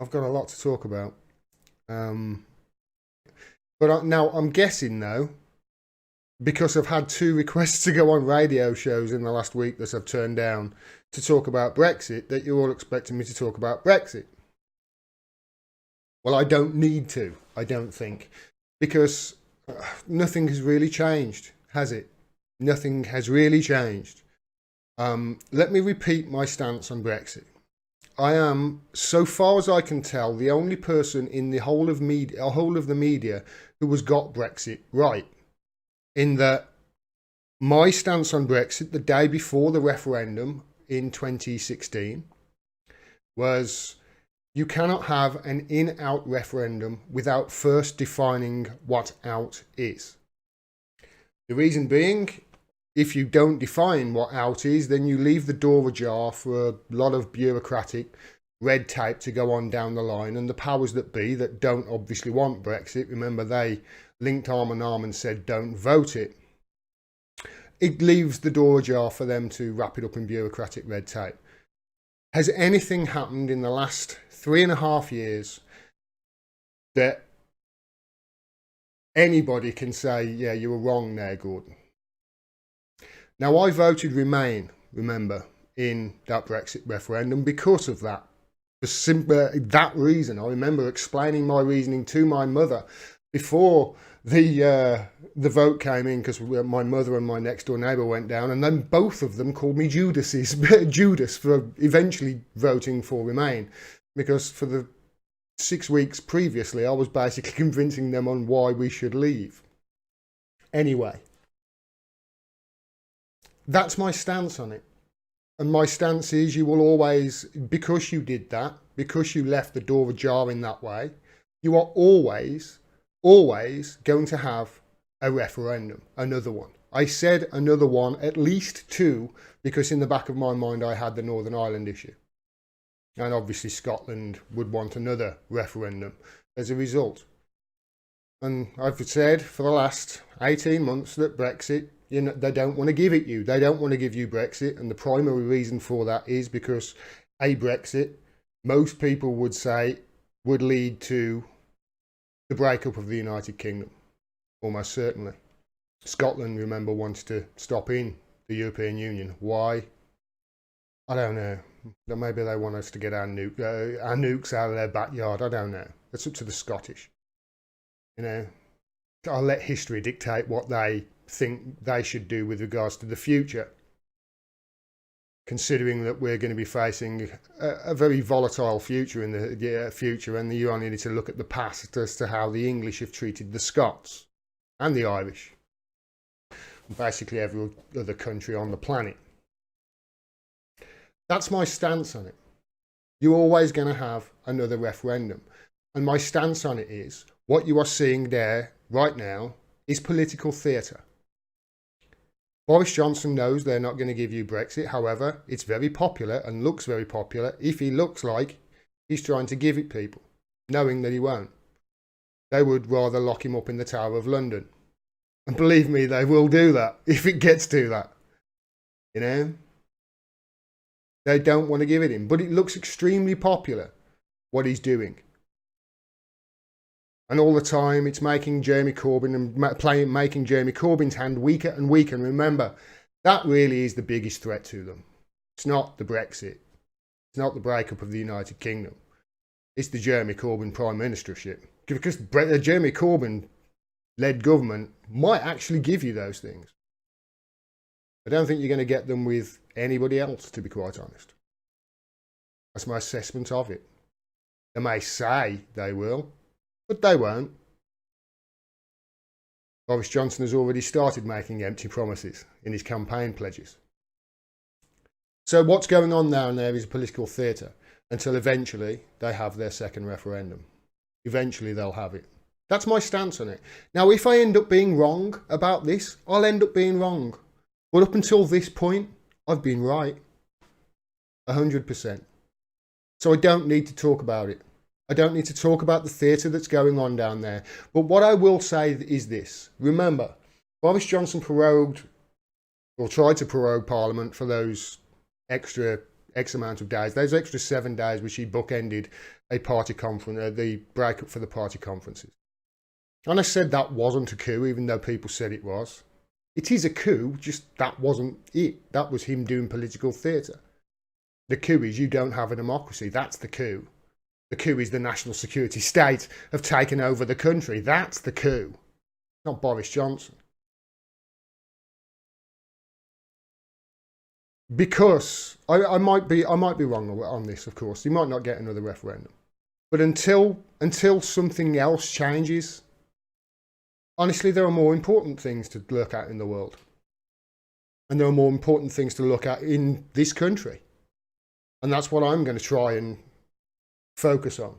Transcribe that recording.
I've got a lot to talk about. Um, but now I'm guessing though, because I've had two requests to go on radio shows in the last week that I've turned down to talk about Brexit, that you're all expecting me to talk about Brexit. Well, I don't need to, I don't think, because nothing has really changed, has it? Nothing has really changed. Let me repeat my stance on Brexit. I am, so far as I can tell, the only person in the whole of the media who has got Brexit right. In that my stance on Brexit the day before the referendum in 2016 was you cannot have an in-out referendum without first defining what out is. The reason being, if you don't define what out is, then you leave the door ajar for a lot of bureaucratic red tape to go on down the line, and the powers that be that don't obviously want Brexit, remember they linked arm in arm and said don't vote it. It leaves the door ajar for them to wrap it up in bureaucratic red tape. Has anything happened in the last 3.5 years that anybody can say, yeah, you were wrong there, Gordon? Now, I voted Remain, remember, in that Brexit referendum because of that. For that reason. I remember explaining my reasoning to my mother before the vote came in, because my mother and my next door neighbour went down, and then both of them called me Judas for eventually voting for Remain, because for the 6 weeks previously I was basically convincing them on why we should leave. Anyway, that's my stance on it. And my stance is you will always, because you did that, because you left the door ajar in that way, you are always going to have a referendum, another one. I said another one, at least two, because in the back of my mind I had the Northern Ireland issue. And obviously Scotland would want another referendum as a result. And I've said for the last 18 months that Brexit, they don't want to give it you. They don't want to give you Brexit. And the primary reason for that is because a Brexit, most people would say, would lead to the breakup of the United Kingdom. Almost certainly. Scotland, remember, wants to stop in the European Union. Why? I don't know. Maybe they want us to get our nukes out of their backyard. I don't know. That's up to the Scottish. I'll let history dictate what they think they should do with regards to the future, considering that we're going to be facing a very volatile future in the future, and you only need to look at the past as to how the English have treated the Scots and the Irish, and basically every other country on the planet. That's my stance on it. You're always going to have another referendum, and my stance on it is what you are seeing there right now is political theatre. Boris Johnson knows they're not going to give you Brexit. However, it's very popular and looks very popular if he looks like he's trying to give it people, knowing that he won't. They would rather lock him up in the Tower of London. And believe me, they will do that if it gets to that. They don't want to give it him. But it looks extremely popular, what he's doing. And all the time, it's making Jeremy Corbyn and making Jeremy Corbyn's hand weaker and weaker. And remember, that really is the biggest threat to them. It's not the Brexit. It's not the breakup of the United Kingdom. It's the Jeremy Corbyn Prime Ministership. Because the Jeremy Corbyn-led government might actually give you those things. I don't think you're going to get them with anybody else, to be quite honest. That's my assessment of it. They may say they will, but they won't. Boris Johnson has already started making empty promises in his campaign pledges. So what's going on down there is political theatre until eventually they have their second referendum. Eventually they'll have it. That's my stance on it. Now, if I end up being wrong about this, I'll end up being wrong. But up until this point, I've been right. 100%. So I don't need to talk about it. I don't need to talk about the theatre that's going on down there. But what I will say is this. Remember, Boris Johnson tried to prorogue Parliament for those extra X amount of days. Those extra 7 days which he bookended a party conference, the breakup for the party conferences. And I said that wasn't a coup, even though people said it was. It is a coup, just that wasn't it. That was him doing political theatre. The coup is you don't have a democracy. That's the coup. The coup is the national security state have taken over the country. That's the coup, not Boris Johnson. Because I might be wrong on this, of course. You might not get another referendum, but until something else changes, honestly, there are more important things to look at in the world, and there are more important things to look at in this country, and that's what I'm going to try and focus on.